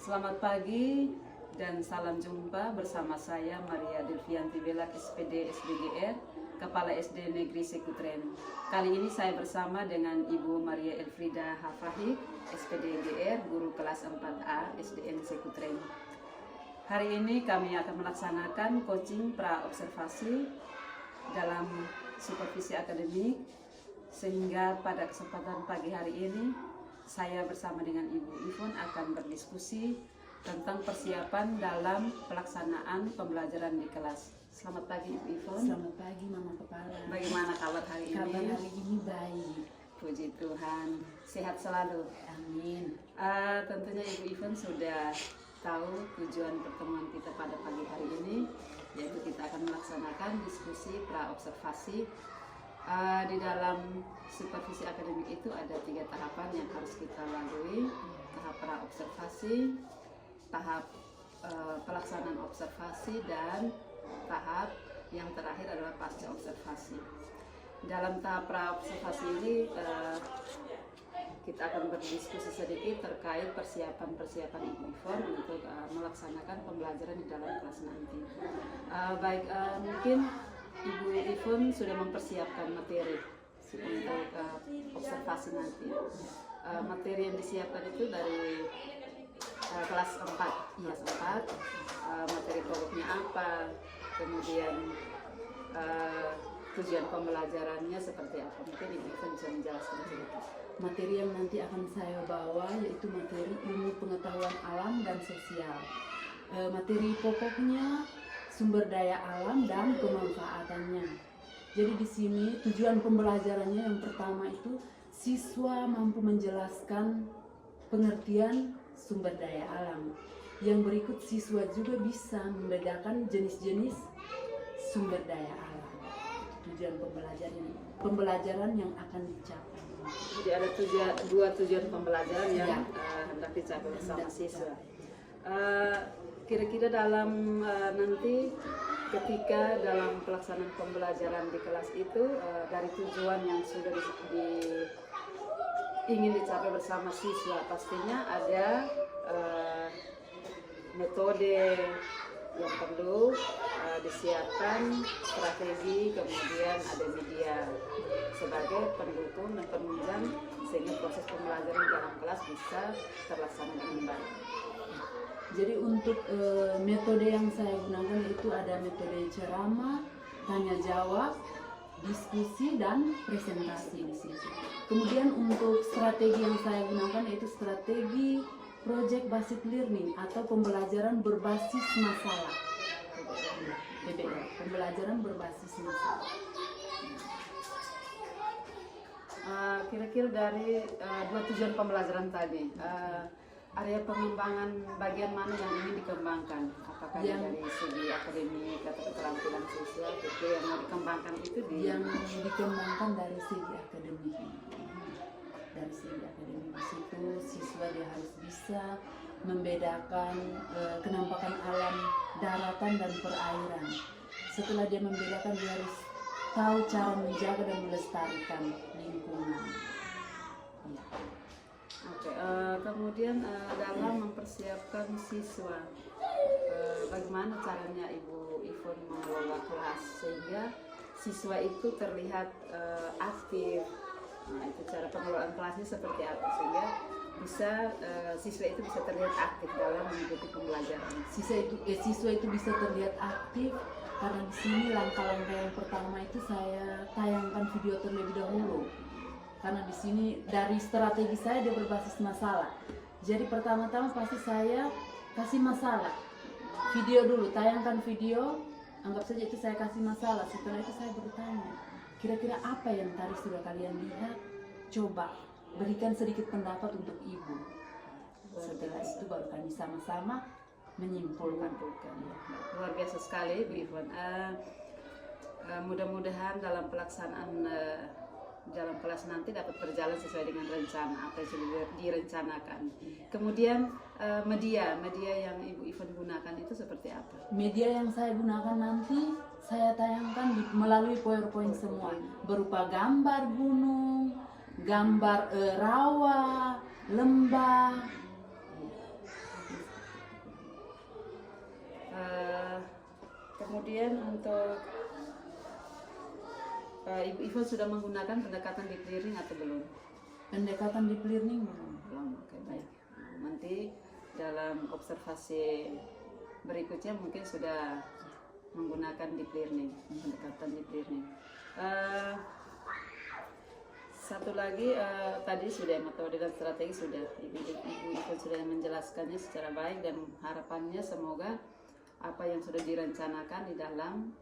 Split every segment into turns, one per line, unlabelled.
Selamat pagi dan salam jumpa bersama saya Maria Delvianti Belak, SPD SDGR, Kepala SD Negeri Sekutren. Kali ini saya bersama dengan Ibu Maria Elfrida Hafahi, SPD GR, Guru Kelas 4A SDN Sekutren. Hari ini kami akan melaksanakan coaching pra-observasi dalam supervisi akademik, sehingga pada kesempatan pagi hari ini saya bersama dengan Ibu Ivon akan berdiskusi tentang persiapan dalam pelaksanaan pembelajaran di kelas. Selamat pagi Ibu Ivon.
Selamat pagi Mama Kepala.
Bagaimana kabar hari ini?
Kabar hari ini baik.
Puji Tuhan, sehat selalu.
Amin.
Tentunya Ibu Ivon sudah tahu tujuan pertemuan kita pada pagi hari ini, yaitu kita akan melaksanakan diskusi pra-observasi. Di dalam supervisi akademik itu ada 3 tahapan yang harus kita lalui: tahap pra-observasi, tahap pelaksanaan observasi, dan tahap yang terakhir adalah pasca observasi. Dalam tahap pra-observasi ini kita akan berdiskusi sedikit terkait persiapan Ibu Ivon untuk melaksanakan pembelajaran di dalam kelas nanti. Mungkin Ibu Ivon sudah mempersiapkan materi untuk observasi nanti. Materi yang disiapkan itu dari kelas 4. Kelas 4, materi pokoknya apa, kemudian tujuan pembelajarannya seperti apa. Mungkin Ibu Ivon bisa menjelaskan sedikit.
Materi yang nanti akan saya bawa yaitu materi ilmu pengetahuan alam dan sosial. Materi pokoknya sumber daya alam dan pemanfaatannya. Jadi di sini tujuan pembelajarannya yang pertama itu siswa mampu menjelaskan pengertian sumber daya alam. Yang berikut siswa juga bisa membedakan jenis-jenis sumber daya alam. Tujuan pembelajaran yang akan dicapai.
Jadi ada 2 tujuan pembelajaran yang hendak dicapai bersama siswa. Kira-kira dalam nanti ketika dalam pelaksanaan pembelajaran di kelas itu, dari tujuan yang sudah ingin dicapai bersama siswa, pastinya ada metode yang perlu disiapkan, strategi, kemudian ada media sebagai pendukung dan penunjang sehingga proses pembelajaran di dalam kelas bisa terlaksana dengan baik.
Jadi untuk metode yang saya gunakan itu ada metode ceramah, tanya jawab, diskusi, dan presentasi di situ. Kemudian untuk strategi yang saya gunakan yaitu strategi project based learning atau pembelajaran berbasis masalah. PBL, pembelajaran berbasis masalah.
Kira-kira dari 2 tujuan pembelajaran tadi, area pengembangan bagian mana yang ingin dikembangkan? Apakah dari segi akademik atau keterampilan sosial? Itu yang mau dikembangkan itu
yang dikembangkan dari segi akademik. Dari segi akademik di situ siswa dia harus bisa membedakan kenampakan alam daratan dan perairan. Setelah dia membedakan, dia harus tahu cara menjaga dan melestarikan lingkungan.
Oke, kemudian dalam mempersiapkan siswa, bagaimana caranya Ibu Ivon mengelola kelas sehingga siswa itu terlihat aktif? Nah, itu cara pengelolaan kelasnya seperti apa sehingga bisa siswa itu bisa terlihat aktif dalam mengikuti pembelajaran?
Siswa itu bisa terlihat aktif karena di sini langkah-langkah yang pertama itu saya tayangkan video terlebih dahulu. Karena di sini dari strategi saya dia berbasis masalah. Jadi pertama-tama pasti saya kasih masalah. Video dulu, tayangkan video, anggap saja itu saya kasih masalah. Setelah itu saya bertanya, kira-kira apa yang tadi sudah kalian lihat? Coba berikan sedikit pendapat untuk ibu. Setelah itu baru kami sama-sama menyimpulkan.
Luar biasa sekali Bu Ivon. Mudah-mudahan dalam pelaksanaan dalam kelas nanti dapat berjalan sesuai dengan rencana apa yang sudah direncanakan. Kemudian media yang Ibu Ivon gunakan itu seperti apa?
Media yang saya gunakan nanti saya tayangkan melalui PowerPoint semua, berupa gambar gunung, gambar rawa, lembah,
kemudian untuk Ibu Ivon sudah menggunakan pendekatan deep learning atau belum?
Pendekatan deep learning belum.
Belum, oke baik. Nanti dalam observasi berikutnya mungkin sudah menggunakan deep learning, pendekatan deep learning. Satu lagi tadi sudah metode dan strategi sudah Ibu Ivon sudah menjelaskannya secara baik, dan harapannya semoga apa yang sudah direncanakan di dalam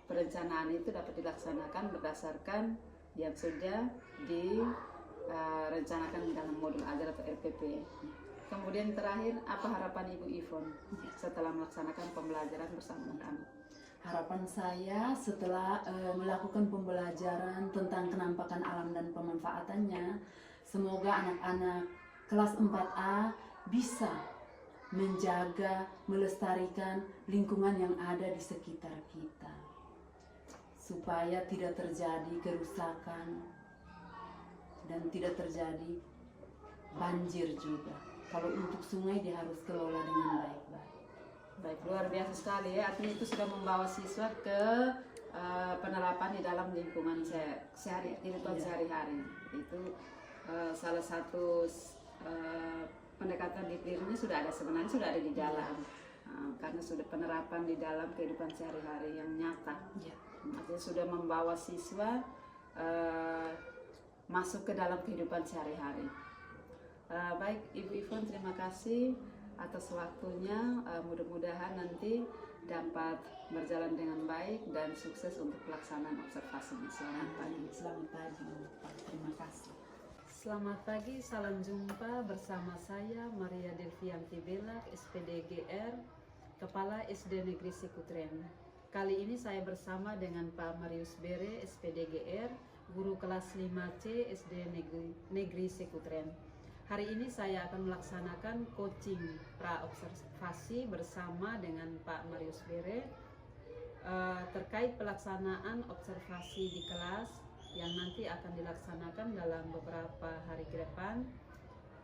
perencanaan itu dapat dilaksanakan berdasarkan yang sudah direncanakan dalam modul ajar atau RPP. Kemudian terakhir, apa harapan Ibu Ivon setelah melaksanakan pembelajaran bersama anak-anak?
Harapan saya setelah melakukan pembelajaran tentang kenampakan alam dan pemanfaatannya, semoga anak-anak kelas 4A bisa menjaga, melestarikan lingkungan yang ada di sekitar kita, supaya tidak terjadi kerusakan dan tidak terjadi banjir juga. Kalau untuk sungai dia harus kelola dengan baik-baik.
Baik, luar biasa sekali ya. Artinya itu sudah membawa siswa ke penerapan di dalam lingkungan kehidupan sehari-hari. Itu salah satu pendekatan deep learning sudah ada, sebenarnya sudah ada di dalam, karena sudah penerapan di dalam kehidupan sehari-hari yang nyata. Artinya sudah membawa siswa masuk ke dalam kehidupan sehari-hari. Baik, Ibu Ivon, terima kasih atas waktunya. Mudah-mudahan nanti dapat berjalan dengan baik dan sukses untuk pelaksanaan observasinya. Selamat pagi.
Selamat pagi, Pak. Terima kasih.
Selamat pagi, salam jumpa bersama saya Maria Delvianti Bella, SPD GR, Kepala SD Negeri Sikutren. Kali ini saya bersama dengan Pak Marius Bere, SPD GR, Guru kelas 5C SD Negeri Sikutren. Hari ini saya akan melaksanakan coaching pra-observasi bersama dengan Pak Marius Bere terkait pelaksanaan observasi di kelas yang nanti akan dilaksanakan dalam beberapa hari ke depan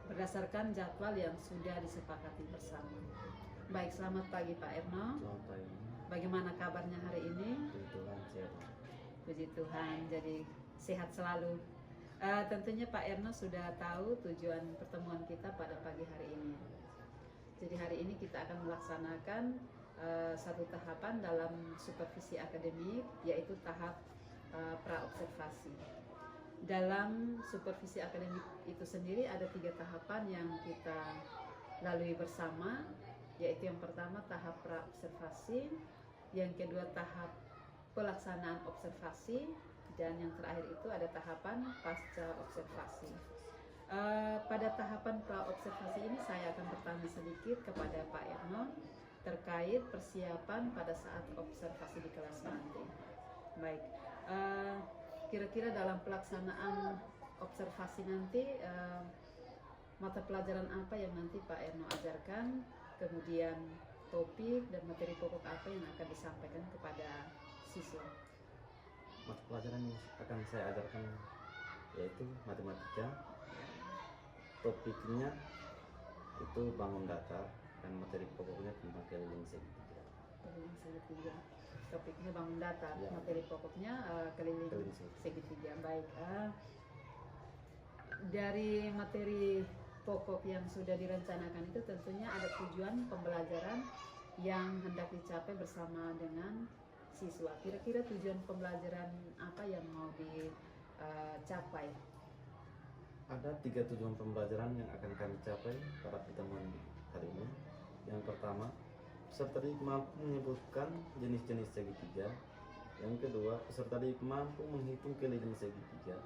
berdasarkan jadwal yang sudah disepakati bersama. Baik, selamat pagi Pak Erno.
Selamat pagi.
Bagaimana kabarnya hari ini?
Puji Tuhan, sehat.
Puji Tuhan, jadi sehat selalu. Tentunya Pak Erno sudah tahu tujuan pertemuan kita pada pagi hari ini. Jadi hari ini kita akan melaksanakan satu tahapan dalam supervisi akademik, yaitu tahap pra-observasi. Dalam supervisi akademik itu sendiri ada 3 tahapan yang kita lalui bersama, yaitu yang pertama tahap pra-observasi, yang kedua tahap pelaksanaan observasi, dan yang terakhir itu ada tahapan pasca observasi. Pada tahapan pra-observasi ini saya akan bertanya sedikit kepada Pak Erno terkait persiapan pada saat observasi di kelas nanti. Baik, kira-kira dalam pelaksanaan observasi nanti mata pelajaran apa yang nanti Pak Erno ajarkan, kemudian topik dan materi pokok apa yang akan disampaikan kepada siswa?
Mata pelajaran yang akan saya ajarkan yaitu matematika. Topiknya itu bangun data, dan materi pokoknya tentang keliling segitiga.
Keliling segitiga. Topiknya bangun data,
Ya.
materi pokoknya keliling segitiga. Baik. Dari materi pokok yang sudah direncanakan itu tentunya ada tujuan pembelajaran yang hendak dicapai bersama dengan siswa. Kira-kira tujuan pembelajaran apa yang mau dicapai?
Ada 3 tujuan pembelajaran yang akan kami capai pada pertemuan hari ini. Yang pertama, peserta didik mampu menyebutkan jenis-jenis segitiga. Yang kedua, peserta didik mampu menghitung keliling segitiga.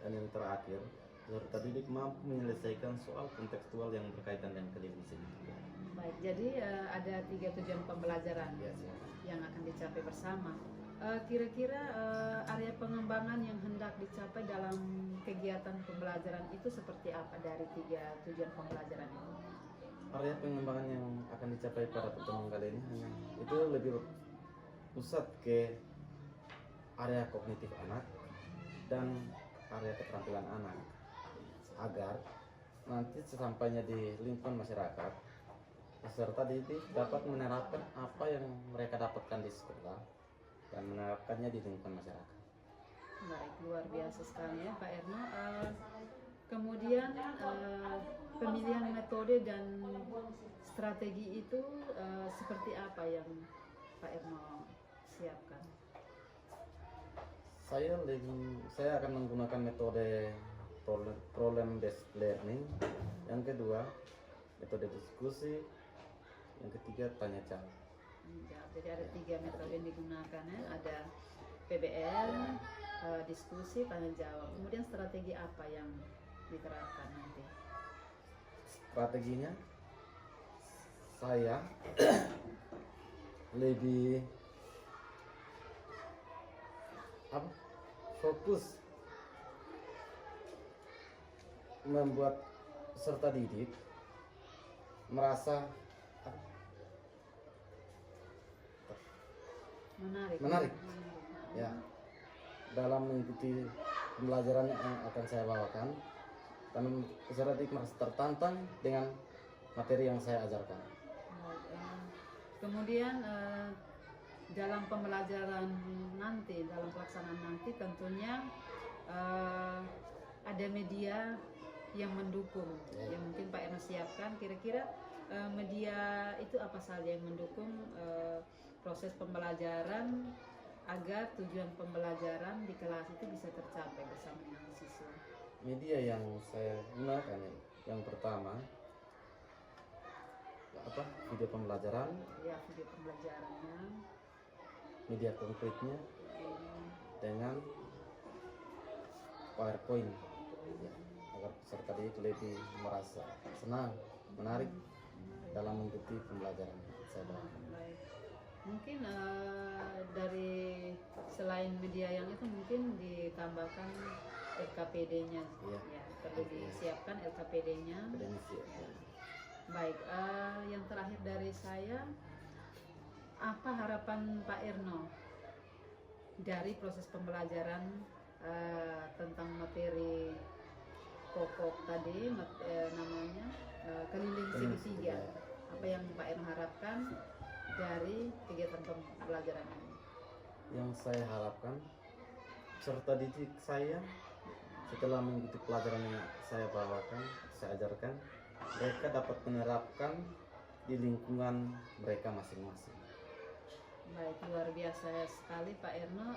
Dan yang terakhir, peserta didik mampu menyelesaikan soal kontekstual yang berkaitan dengan keliling segitiga.
Baik, jadi ada 3 tujuan pembelajaran
Ya, siap.
yang akan dicapai bersama. Kira-kira area pengembangan yang hendak dicapai dalam kegiatan pembelajaran itu seperti apa dari 3 tujuan pembelajaran ini?
Area pengembangan yang akan dicapai pada pertemuan kali ini itu lebih pusat ke area kognitif anak dan area keterampilan anak, agar nanti sesampainya di lingkungan masyarakat peserta didik dapat menerapkan apa yang mereka dapatkan di sekolah dan menerapkannya di lingkungan masyarakat.
Baik, luar biasa sekali ya Pak Erno. Kemudian pemilihan metode dan strategi itu seperti apa yang Pak Erno siapkan?
Saya akan menggunakan metode problem based learning. Yang kedua, metode diskusi. Yang ketiga, tanya jawab.
Ya, jadi ada 3 metode yang digunakan ya. Ada PBL, diskusi, tanya jawab. Kemudian strategi apa yang diterapkan nanti?
Strateginya saya lebih fokus membuat peserta didik merasa menarik ya dalam mengikuti pembelajaran yang akan saya bawakan, dan peserta didik merasa tertantang dengan materi yang saya ajarkan.
Kemudian dalam pembelajaran nanti, dalam pelaksanaan nanti tentunya ada media yang mendukung, yang mungkin Pak Erno siapkan. Kira-kira media itu apa saja yang mendukung proses pembelajaran agar tujuan pembelajaran di kelas itu bisa tercapai bersama dengan siswa?
Media yang saya gunakan yang pertama video pembelajaran,
ya video pembelajarannya,
media konkretnya dengan PowerPoint ya, agar peserta didik lebih merasa senang, menarik dalam mengikuti pembelajaran saya bawakan.
Baik. Mungkin dari selain media yang itu mungkin ditambahkan LKPD-nya, ya perlu disiapkan LKPD-nya. Baik, yang terakhir dari saya, apa harapan Pak Erno dari proses pembelajaran tentang materi pokok tadi, namanya keliling segitiga? Apa yang Pak Erno harapkan dari kegiatan pembelajaran ini?
Yang saya harapkan peserta didik saya setelah mengikuti pelajaran yang saya bawakan, saya ajarkan, mereka dapat menerapkan di lingkungan mereka masing-masing.
Baik, luar biasa sekali Pak Erno.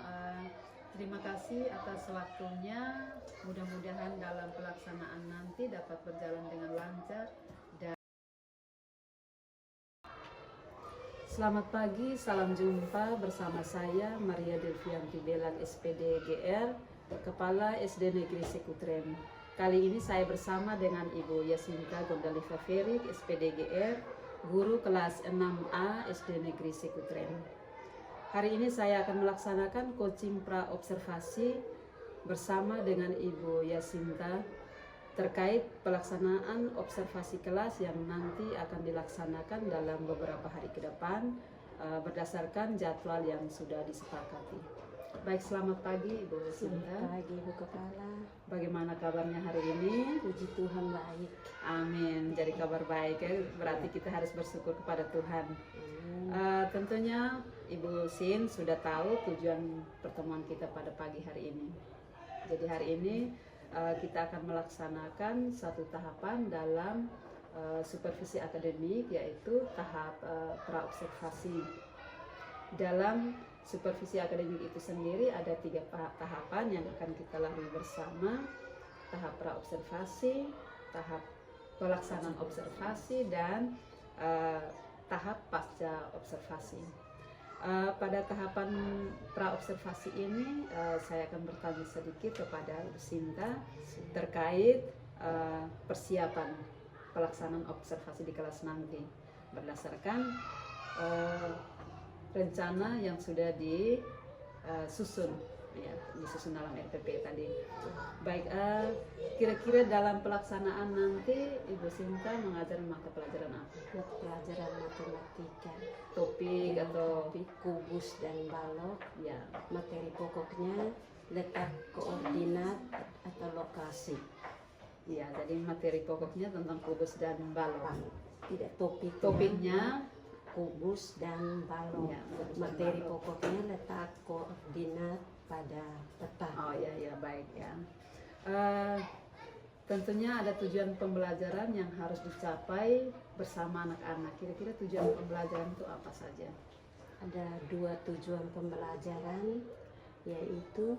Terima kasih atas waktunya. Mudah-mudahan dalam pelaksanaan nanti dapat berjalan dengan lancar. Selamat pagi, salam jumpa bersama saya Maria Delvianti Belak SPD GR, Kepala SD Negeri Sekutren. Kali ini saya bersama dengan Ibu Yasinta Gondaliva Ferik SPD GR, guru kelas 6A SD Negeri Sekutren. Hari ini saya akan melaksanakan coaching pra-observasi bersama dengan Ibu Yasinta terkait pelaksanaan observasi kelas yang nanti akan dilaksanakan dalam beberapa hari ke depan berdasarkan jadwal yang sudah disepakati. Baik, selamat pagi Ibu Yasinta.
Selamat pagi Ibu Kepala.
Bagaimana kabarnya hari ini?
Puji Tuhan baik.
Amin. Jadi kabar baik ya, berarti kita harus bersyukur kepada Tuhan. Tentunya Ibu Sin sudah tahu tujuan pertemuan kita pada pagi hari ini. Jadi hari ini kita akan melaksanakan satu tahapan dalam supervisi akademik, yaitu tahap praobservasi. Dalam supervisi akademik itu sendiri ada 3 tahapan yang akan kita lalui bersama: tahap praobservasi, tahap pelaksanaan observasi, dan tahap pasca observasi. Pada tahapan praobservasi ini saya akan bertanya sedikit kepada Ibu Sinta terkait persiapan pelaksanaan observasi di kelas nanti berdasarkan rencana yang sudah disusun dalam RPP tadi. Baik, kira-kira dalam pelaksanaan nanti Ibu Sinta mengajar mata pelajaran apa?
Mata pelajaran matematika.
Topik atau
topik kubus dan balok.
ya?
Materi pokoknya letak koordinat atau lokasi.
Iya, jadi materi pokoknya tentang kubus dan balok.
tidak topiknya,
Topiknya
kubus dan balok.
ya, kubus dan
Materi
balok.
pokoknya letak koordinat pada peta.
Oh ya baik ya. Tentunya ada tujuan pembelajaran yang harus dicapai bersama anak-anak. Kira-kira tujuan pembelajaran itu apa saja?
Ada 2 tujuan pembelajaran, yaitu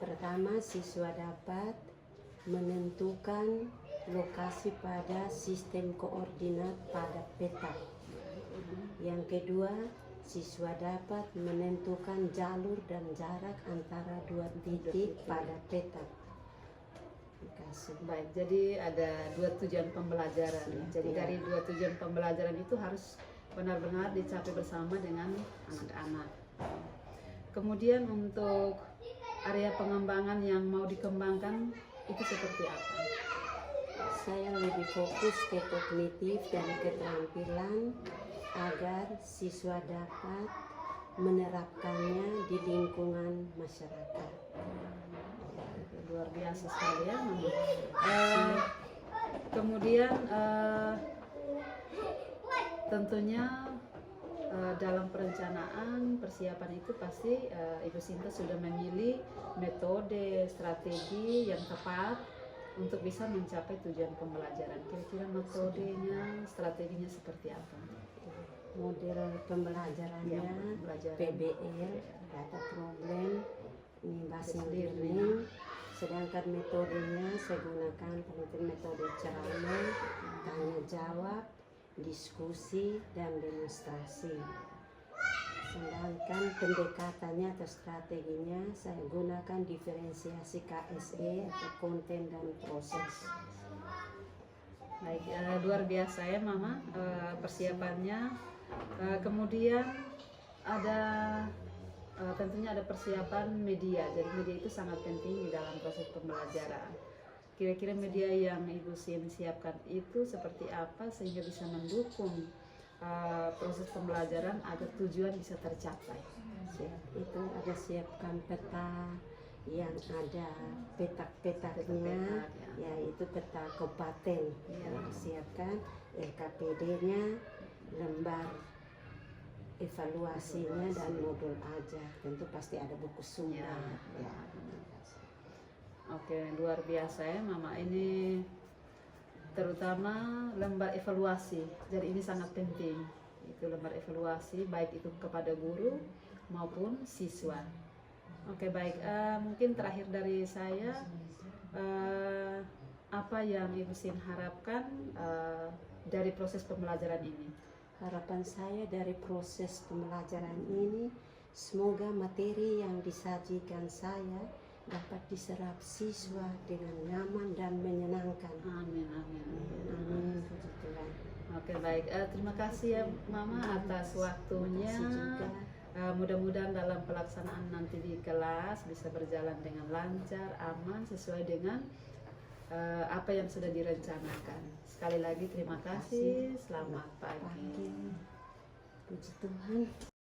pertama, siswa dapat menentukan lokasi pada sistem koordinat pada peta. Yang kedua, siswa dapat menentukan jalur dan jarak antara 2 titik pada peta. Terima kasih.
Baik, jadi ada 2 tujuan pembelajaran. Jadi
Ya.
dari 2 tujuan pembelajaran itu harus benar-benar dicapai bersama dengan anak-anak. Kemudian untuk area pengembangan yang mau dikembangkan itu seperti apa?
Saya lebih fokus ke kognitif dan keterampilan agar siswa dapat menerapkannya di lingkungan masyarakat.
Luar biasa sekali ya, Mama. Kemudian tentunya dalam perencanaan persiapan itu pasti Ibu Sinta sudah memilih metode strategi yang tepat untuk bisa mencapai tujuan pembelajaran. Kira-kira metodenya, strateginya seperti apa?
Model pembelajarannya
Pembelajaran.
PBL, data problem, ini based learning. Sedangkan metodenya saya gunakan metode ceramah, tanya jawab, diskusi, dan demonstrasi. Sedangkan pendekatannya atau strateginya saya gunakan diferensiasi KSE atau konten dan proses.
Baik, luar biasa ya Mama persiapannya. Kemudian ada tentunya ada persiapan media. Jadi media itu sangat penting di dalam proses pembelajaran. Kira-kira media yang Ibu siapkan itu seperti apa sehingga bisa mendukung proses pembelajaran agar tujuan bisa tercapai?
Itu ada siapkan peta yang ada petak-petaknya, yaitu peta kabupaten. Siapkan LKPD-nya, lembar evaluasinya, dan modul ajar. Tentu pasti ada buku sumber. Ya.
Oke, luar biasa ya Mama. Ini terutama lembar evaluasi. Jadi ini sangat penting. Itu lembar evaluasi baik itu kepada guru maupun siswa. Oke, baik. Mungkin terakhir dari saya, apa yang Ibu Sin harapkan dari proses pembelajaran ini?
Harapan saya dari proses pembelajaran ini, semoga materi yang disajikan saya dapat diserap siswa dengan nyaman dan menyenangkan.
Amin, amin.
Amin, puji Tuhan.
Oke, baik. Terima kasih ya Mama atas waktunya.
Terima kasih juga.
Mudah-mudahan dalam pelaksanaan nanti di kelas bisa berjalan dengan lancar, aman, sesuai dengan apa yang sudah direncanakan. Sekali lagi terima kasih. Selamat pagi.
Puji Tuhan.